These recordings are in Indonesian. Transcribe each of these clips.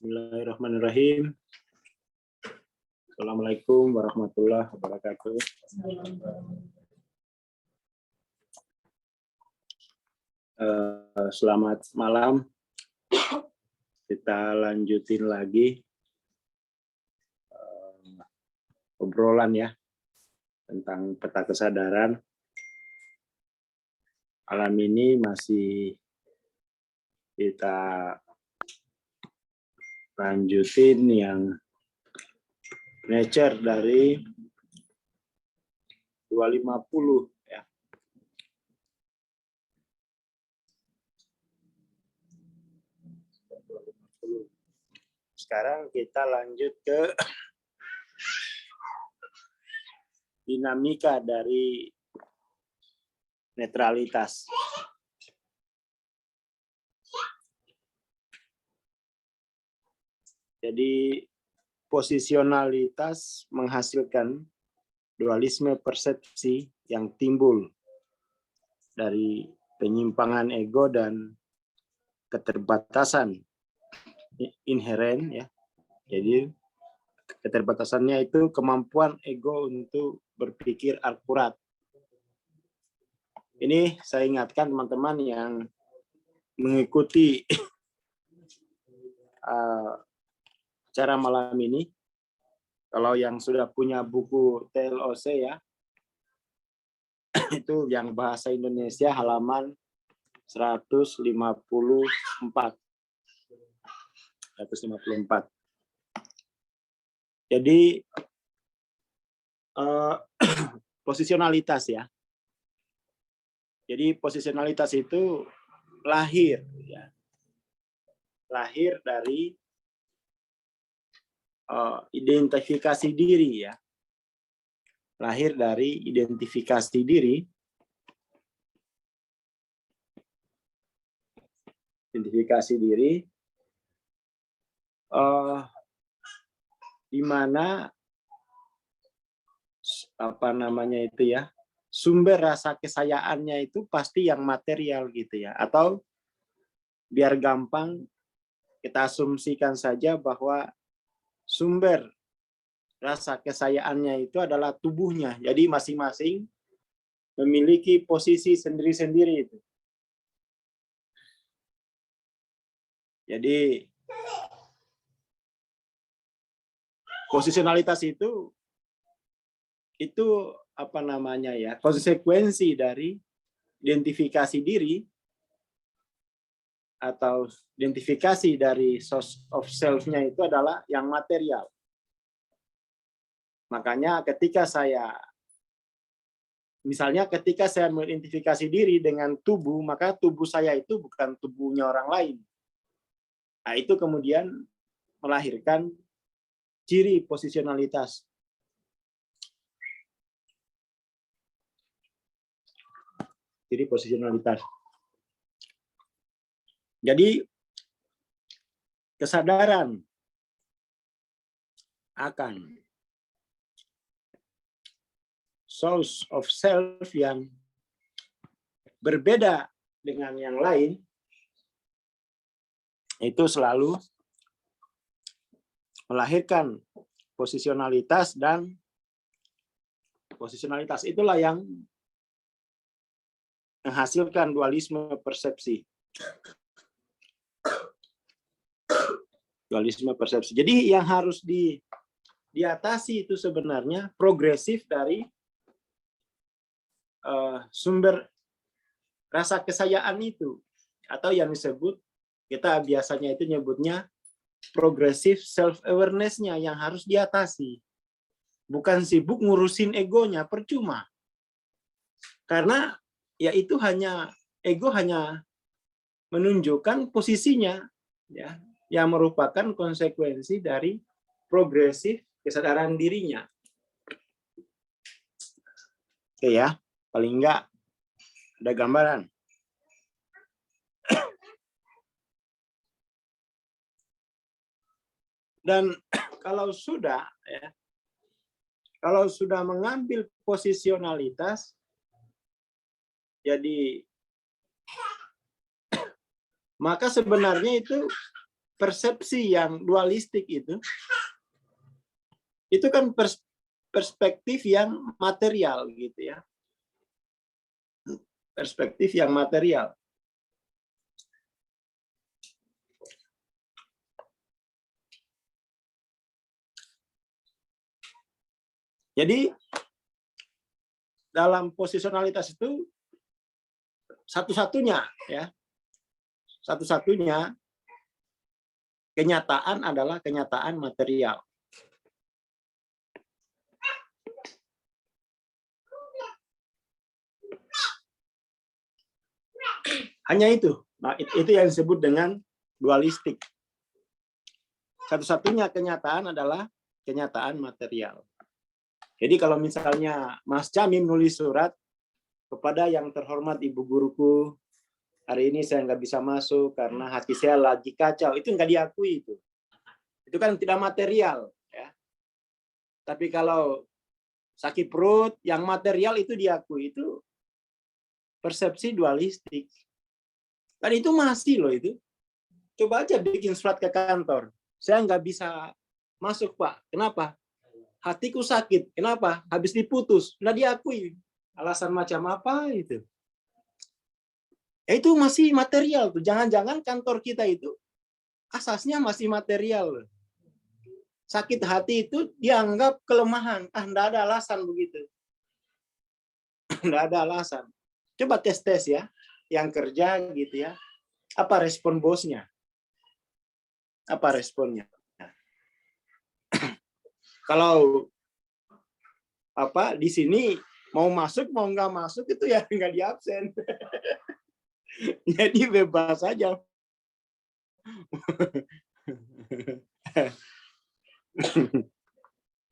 Bismillahirrahmanirrahim. Assalamualaikum warahmatullahi wabarakatuh. Selamat malam. Kita lanjutin lagi obrolan ya tentang peta kesadaran. Malam ini masih kita lanjutin yang nature dari 250 ya. Sekarang kita lanjut ke dinamika dari netralitas. Jadi posisionalitas menghasilkan dualisme persepsi yang timbul dari penyimpangan ego dan keterbatasan inheren ya. Jadi keterbatasannya itu kemampuan ego untuk berpikir akurat. Ini saya ingatkan teman-teman yang mengikuti acara malam ini, kalau yang sudah punya buku TLOC ya, itu yang bahasa Indonesia halaman 154. Jadi posisionalitas ya. Jadi posisionalitas itu lahir ya. Lahir dari identifikasi diri ya. Lahir dari identifikasi diri. Identifikasi diri di mana apa namanya itu ya, sumber rasa kesayaannya itu pasti yang material gitu ya, atau biar gampang kita asumsikan saja bahwa sumber rasa kesayaannya itu adalah tubuhnya. Jadi masing-masing memiliki posisi sendiri-sendiri itu. Jadi posisionalitas itu apa namanya ya, konsekuensi dari identifikasi diri atau identifikasi dari source of self-nya itu adalah yang material. Makanya ketika saya mengidentifikasi diri dengan tubuh, maka tubuh saya itu bukan tubuhnya orang lain. Nah, itu kemudian melahirkan ciri posisionalitas. Ciri posisionalitas. Jadi kesadaran akan source of self yang berbeda dengan yang lain itu selalu melahirkan posisionalitas, dan posisionalitas itulah yang menghasilkan dualisme persepsi. Dualisme persepsi. Jadi yang harus diatasi itu sebenarnya progresif dari sumber rasa kesayaan itu, atau yang disebut, kita biasanya itu nyebutnya progressive self-awareness-nya yang harus diatasi. Bukan sibuk ngurusin egonya, percuma. Karena ya itu ego hanya menunjukkan posisinya ya, yang merupakan konsekuensi dari progresif kesadaran dirinya. Oke ya, paling enggak ada gambaran. Dan kalau sudah mengambil posisionalitas, jadi maka sebenarnya itu persepsi yang dualistik itu kan perspektif yang material gitu ya. Perspektif yang material. Jadi dalam posisionalitas itu satu-satunya kenyataan adalah kenyataan material. Hanya itu. Nah, itu yang disebut dengan dualistik. Satu-satunya kenyataan adalah kenyataan material. Jadi kalau misalnya Mas Camim nulis surat kepada yang terhormat Ibu Guruku, hari ini saya nggak bisa masuk karena hati saya lagi kacau, itu nggak diakui itu. Itu kan tidak material. Ya. Tapi kalau sakit perut, yang material itu diakui, itu persepsi dualistik. Dan itu masih loh itu. Coba aja bikin surat ke kantor. Saya nggak bisa masuk, Pak. Kenapa? Hatiku sakit. Kenapa? Habis diputus. Nggak diakui. Alasan macam apa itu? Ya, itu masih material tuh. Jangan-jangan kantor kita itu asasnya masih material. Sakit hati itu dianggap kelemahan. Nggak ada alasan begitu. Nggak ada alasan. Coba tes ya. Yang kerja gitu ya. Apa respon bosnya? Apa responnya? Kalau di sini mau masuk mau nggak masuk itu ya nggak di absen. Jadi bebas saja.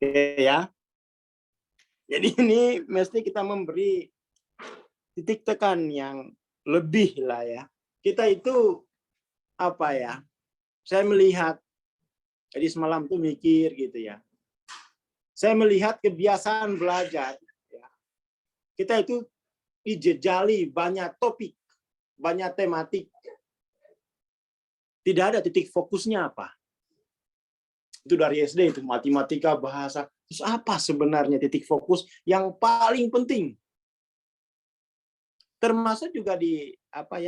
Oke ya. Jadi ini mesti kita memberi titik tekan yang lebih lah ya. Kita itu saya melihat, jadi semalam tuh mikir gitu ya. Saya melihat kebiasaan belajar. Ya. Kita itu dijejali banyak topik, banyak tematik. Tidak ada titik fokusnya apa. Itu dari SD itu matematika, bahasa. Terus apa sebenarnya titik fokus yang paling penting? Termasuk juga di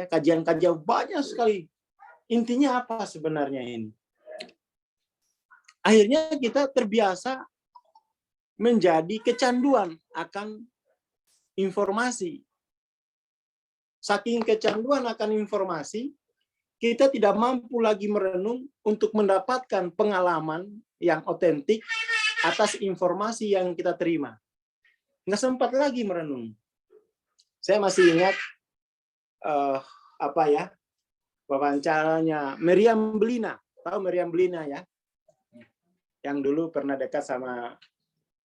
kajian-kajian banyak sekali. Intinya apa sebenarnya ini? Akhirnya kita terbiasa menjadi kecanduan akan informasi. Saking kecanduan akan informasi, kita tidak mampu lagi merenung untuk mendapatkan pengalaman yang otentik atas informasi yang kita terima. Nggak sempat lagi merenung. Saya masih ingat wawancaranya Meriam Bellina. Tahu Meriam Bellina ya? Yang dulu pernah dekat sama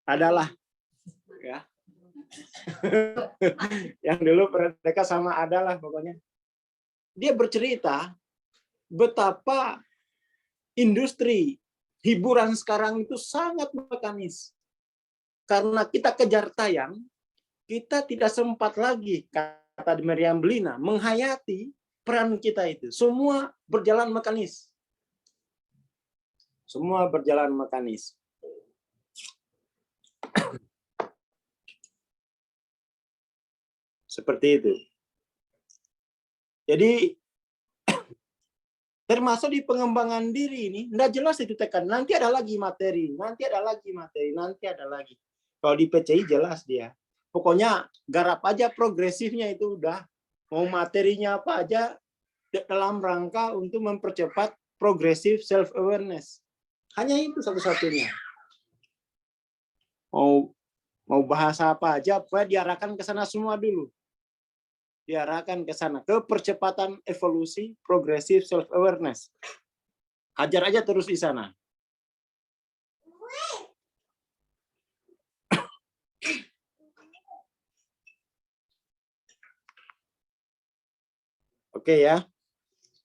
Adalah. Ya. Yang dulu pernah dekat sama Adalah pokoknya. Dia bercerita betapa industri hiburan sekarang itu sangat mekanis. Karena kita kejar tayang, kita tidak sempat lagi, kata Meriam Bellina, menghayati peran kita itu. Semua berjalan mekanis. Semua berjalan mekanis. Seperti itu. Jadi, termasuk di pengembangan diri ini, tidak jelas itu tekan. Nanti ada lagi materi, nanti ada lagi materi, nanti ada lagi. Kalau di PCI jelas dia. Pokoknya garap aja progresifnya itu udah. Mau materinya apa aja dalam rangka untuk mempercepat progressive self-awareness. Hanya itu satu-satunya. Mau bahasa apa aja, pokoknya diarahkan ke sana semua dulu. Diarahkan ke sana, ke percepatan evolusi progressive self-awareness. Hajar aja terus di sana. Oke ya.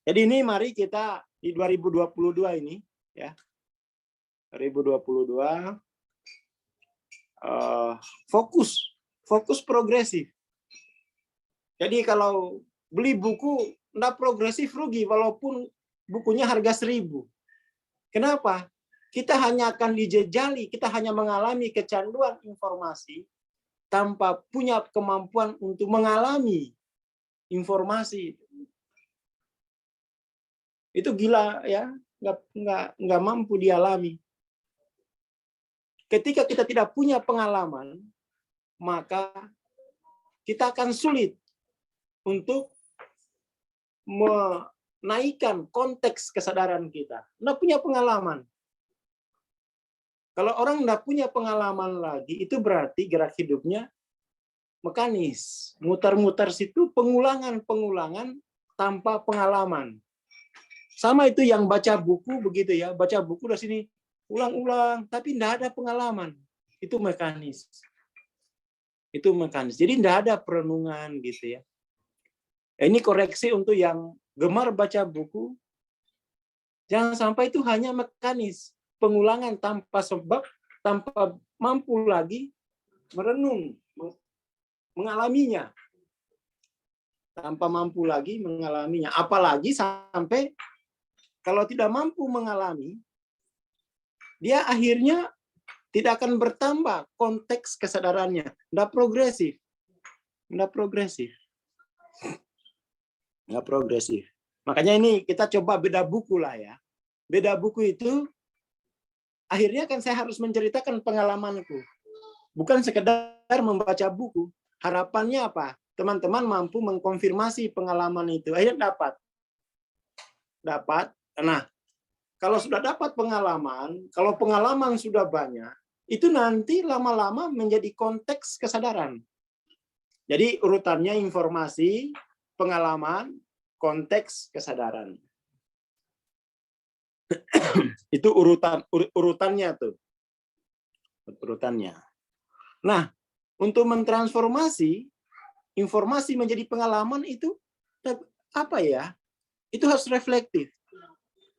Jadi ini mari kita di 2022 ini ya. 2022 fokus progresif. Jadi kalau beli buku enggak progresif rugi walaupun bukunya harga 1.000. Kenapa? Kita hanya akan dijejali, kita hanya mengalami kecanduan informasi tanpa punya kemampuan untuk mengalami informasi. Itu gila ya, nggak mampu dialami. Ketika kita tidak punya pengalaman, maka kita akan sulit untuk menaikkan konteks kesadaran kita. Nggak punya pengalaman. Kalau orang nggak punya pengalaman lagi, itu berarti gerak hidupnya mekanis. Mutar-mutar situ, pengulangan-pengulangan tanpa pengalaman. Sama itu yang baca buku begitu ya, baca buku dari sini, ulang-ulang, tapi nggak ada pengalaman. Itu mekanis. Itu mekanis. Jadi nggak ada perenungan gitu ya. Ini koreksi untuk yang gemar baca buku. Jangan sampai itu hanya mekanis. Pengulangan tanpa sebab, tanpa mampu lagi merenung, mengalaminya. Tanpa mampu lagi mengalaminya. Apalagi sampai kalau tidak mampu mengalami, dia akhirnya tidak akan bertambah konteks kesadarannya. Tidak progresif. Tidak progresif. Nggak progresif. Makanya ini kita coba beda buku lah ya. Beda buku itu akhirnya kan saya harus menceritakan pengalamanku. Bukan sekedar membaca buku. Harapannya apa? Teman-teman mampu mengkonfirmasi pengalaman itu. Akhirnya dapat. Nah, kalau sudah dapat pengalaman, kalau pengalaman sudah banyak, itu nanti lama-lama menjadi konteks kesadaran. Jadi urutannya informasi, pengalaman, konteks kesadaran. Itu urutannya tuh. Urutannya. Nah, untuk mentransformasi informasi menjadi pengalaman itu apa ya? Itu harus reflektif.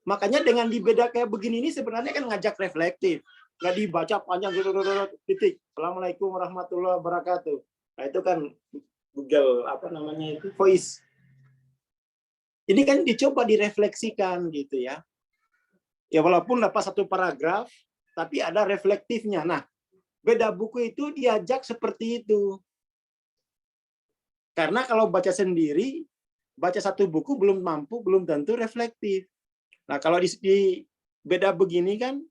Makanya dengan dibeda kayak begini ini sebenarnya kan ngajak reflektif. Nggak dibaca panjang titik. Assalamualaikum warahmatullahi wabarakatuh. Nah, itu kan Google Voice. Ini kan dicoba direfleksikan gitu ya. Ya walaupun dapat satu paragraf, tapi ada reflektifnya. Nah, beda buku itu diajak seperti itu. Karena kalau baca sendiri, baca satu buku belum mampu, belum tentu reflektif. Nah, kalau di beda begini kan,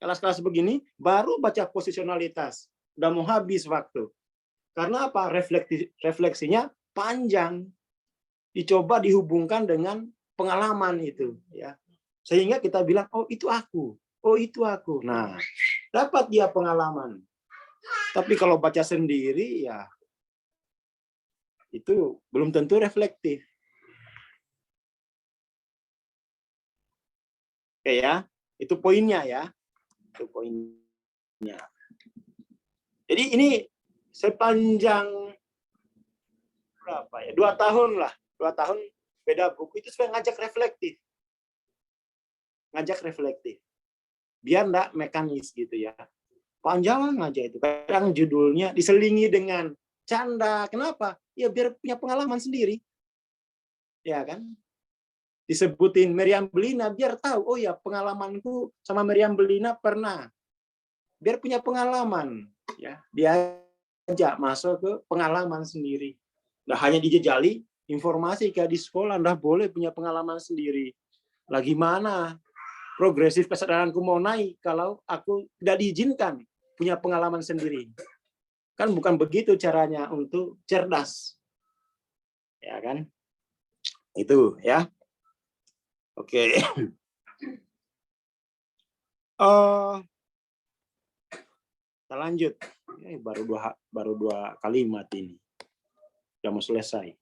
kelas-kelas begini, baru baca posisionalitas. Udah mau habis waktu. Karena apa? Refleksinya panjang. Dicoba dihubungkan dengan pengalaman itu. Ya. Sehingga kita bilang, oh itu aku. Oh itu aku. Nah, dapat dia pengalaman. Tapi kalau baca sendiri, ya itu belum tentu reflektif. Oke ya, itu poinnya ya. Itu poinnya. Jadi ini sepanjang berapa ya? 2 tahun lah. 2 tahun beda buku itu supaya ngajak reflektif. Ngajak reflektif. Biar enggak mekanis gitu ya. Panjang aja itu. Kadang judulnya diselingi dengan canda. Kenapa? Ya biar punya pengalaman sendiri. Ya kan? Disebutin Meriam Bellina biar tahu, oh ya pengalamanku sama Meriam Bellina pernah. Biar punya pengalaman, ya. Diajak masuk ke pengalaman sendiri. Nah, hanya dijejali informasi kayak di sekolah, dah boleh punya pengalaman sendiri. Lagi mana progresif kesadaranku mau naik kalau aku tidak diizinkan punya pengalaman sendiri. Kan bukan begitu caranya untuk cerdas. Ya kan? Itu ya. Oke. Kita lanjut. Baru dua kalimat ini. Sudah mau selesai.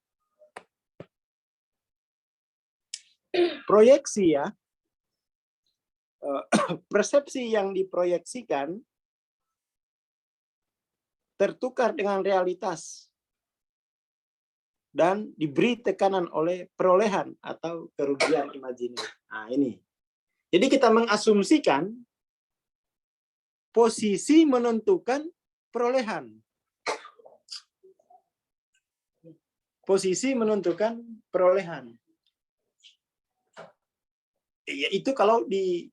Proyeksi ya. Persepsi yang diproyeksikan tertukar dengan realitas dan diberi tekanan oleh perolehan atau kerugian imajiner. Nah, ini. Jadi kita mengasumsikan posisi menentukan perolehan. Posisi menentukan perolehan. Ya, itu kalau di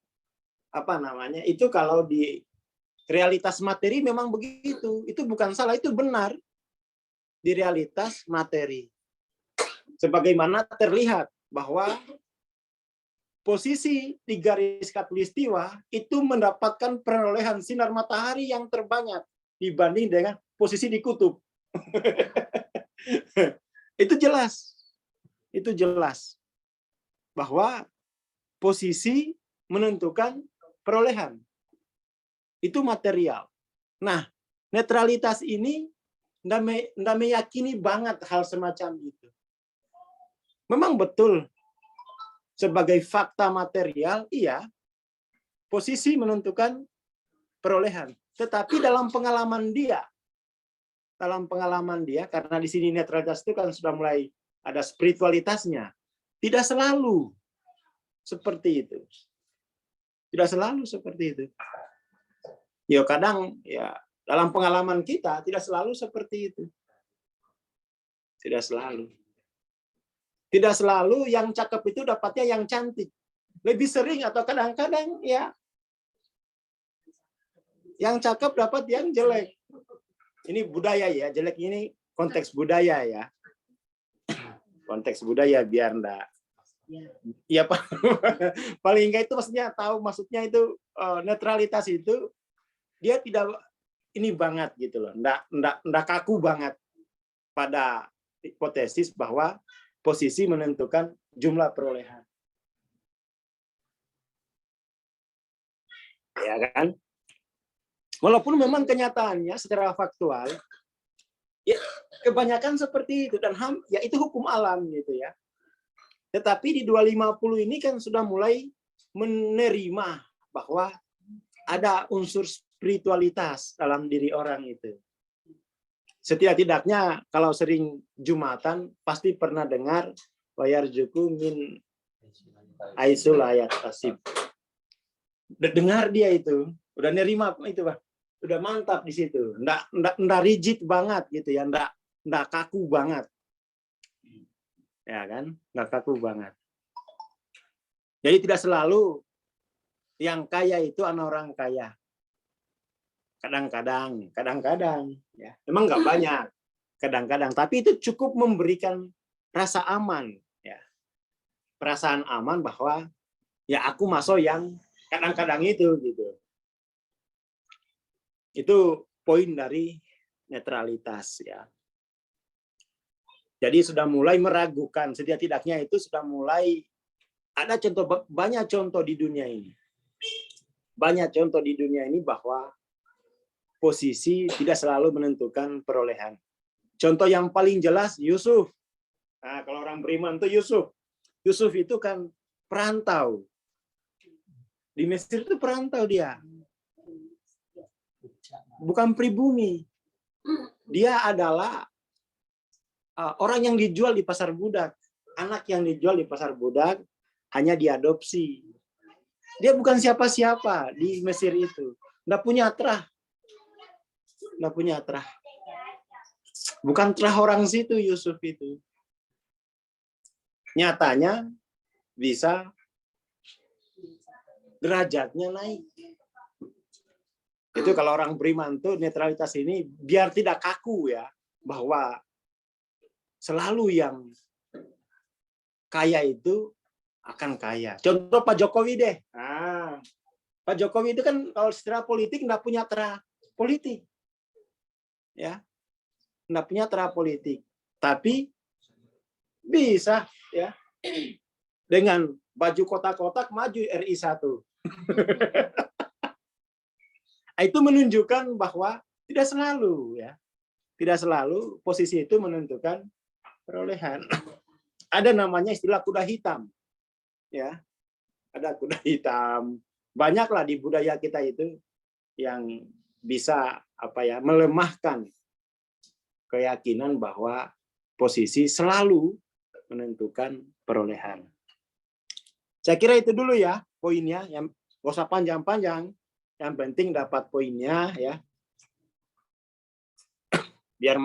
apa namanya? Itu kalau di realitas materi memang begitu. Itu bukan salah, itu benar di realitas materi. Sebagaimana terlihat bahwa posisi di garis khatulistiwa itu mendapatkan perolehan sinar matahari yang terbanyak dibanding dengan posisi di kutub. Itu jelas. Itu jelas bahwa posisi menentukan perolehan. Itu material. Nah, netralitas ini tidak meyakini banget hal semacam itu. Memang betul, sebagai fakta material, iya, posisi menentukan perolehan. Tetapi dalam pengalaman dia, karena di sini netralitas itu kan sudah mulai ada spiritualitasnya, tidak selalu seperti itu. Tidak selalu seperti itu. Ya kadang ya dalam pengalaman kita tidak selalu seperti itu. Tidak selalu. Tidak selalu yang cakep itu dapatnya yang cantik. Lebih sering atau kadang-kadang ya yang cakep dapat yang jelek. Ini budaya ya, jelek ini konteks budaya ya. Konteks budaya biar enggak. Ya paling enggak itu maksudnya tahu maksudnya itu netralitas itu dia tidak ini banget gitu loh. Enggak kaku banget pada hipotesis bahwa posisi menentukan jumlah perolehan. Ya kan? Walaupun memang kenyataannya secara faktual ya kebanyakan seperti itu dan ya itu hukum alam gitu ya. Tetapi di 250 ini kan sudah mulai menerima bahwa ada unsur spiritualitas dalam diri orang itu. Setidak-tidaknya kalau sering Jumatan pasti pernah dengar wayarjuku min aisul ayat tasib. Dengar dia itu, udah nerima itu, Pak. Udah mantap di situ. Nggak rigid banget gitu ya, nggak kaku banget. Ya kan? Nggak kaku banget. Jadi tidak selalu yang kaya itu anak orang kaya. Kadang-kadang ya. Memang nggak banyak. Kadang-kadang, tapi itu cukup memberikan rasa aman ya. Perasaan aman bahwa ya aku masuk yang kadang-kadang itu gitu. Itu poin dari netralitas ya. Jadi sudah mulai meragukan, setidak-tidaknya itu sudah mulai ada contoh, banyak contoh di dunia ini. Banyak contoh di dunia ini bahwa posisi tidak selalu menentukan perolehan. Contoh yang paling jelas Yusuf. Nah, kalau orang beriman itu Yusuf. Yusuf itu kan perantau. Di Mesir itu perantau dia. Bukan pribumi. Dia adalah orang yang dijual di pasar budak. Anak yang dijual di pasar budak hanya diadopsi. Dia bukan siapa-siapa di Mesir itu. Nggak punya terah. Nggak punya terah. Bukan terah orang situ Yusuf itu. Nyatanya bisa derajatnya naik. Itu kalau orang beriman tuh netralitas ini biar tidak kaku ya, bahwa selalu yang kaya itu akan kaya. Contoh Pak Jokowi deh. Nah, Pak Jokowi itu kan kalau secara politik nggak punya terah politik. Ya. Nggak punya terah politik. Tapi bisa ya dengan baju kotak-kotak maju RI 1. Itu menunjukkan bahwa tidak selalu ya. Tidak selalu posisi itu menentukan perolehan. Ada namanya istilah kuda hitam. Ya. Ada kuda hitam. Banyaklah di budaya kita itu yang bisa melemahkan keyakinan bahwa posisi selalu menentukan perolehan. Saya kira itu dulu ya poinnya, yang nggak usah panjang-panjang, yang penting dapat poinnya ya. Biar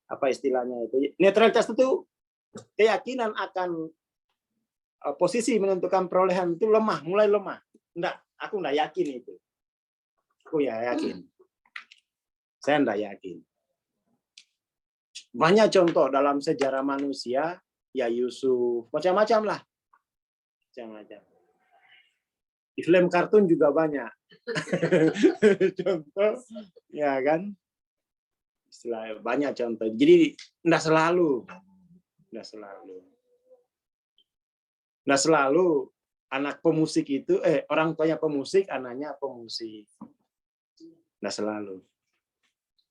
apa istilahnya itu, netralitas itu keyakinan akan posisi menentukan perolehan itu lemah, mulai lemah. Aku enggak yakin itu. Aku ya yakin. Saya enggak yakin. Banyak contoh dalam sejarah manusia, ya Yusuf, macam-macam lah. Macam-macam. Di film kartun juga banyak. Contoh, ya kan? Istilah banyak contoh. Jadi enggak selalu. Enggak selalu anak pemusik itu orang tuanya pemusik, anaknya pemusik. Enggak selalu.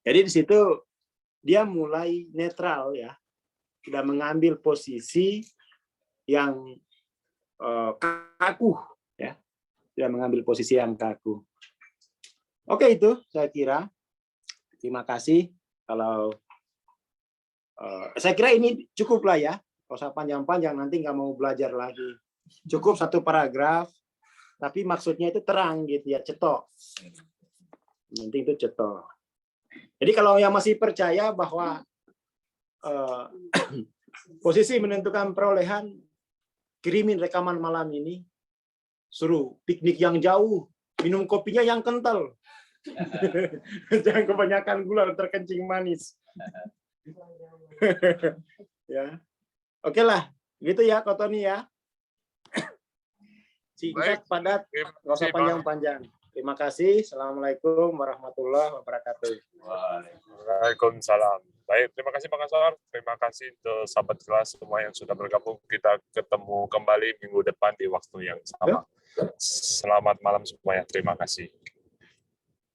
Jadi di situ dia mulai netral ya. Sudah mengambil posisi yang kaku ya. Sudah mengambil posisi yang kaku. Oke, itu saya kira. Terima kasih. Kalau saya kira ini cukup lah ya. Kalau usah panjang-panjang nanti nggak mau belajar lagi. Cukup satu paragraf, tapi maksudnya itu terang gitu ya, cetok. Nanti itu cetok. Jadi kalau yang masih percaya bahwa posisi menentukan perolehan, kirimin rekaman malam ini, suruh piknik yang jauh, minum kopinya yang kental. Jangan kebanyakan gula, terkencing manis. Ya, oke lah, gitu ya, Kotoni ya. Singkat, padat, nggak usah panjang-panjang. Terima kasih. Assalamualaikum warahmatullahi wabarakatuh. Waalaikumsalam. Baik, terima kasih Pak Kasar. Terima kasih untuk sahabat kelas semua yang sudah bergabung. Kita ketemu kembali minggu depan di waktu yang sama. Selamat malam semuanya. Terima kasih.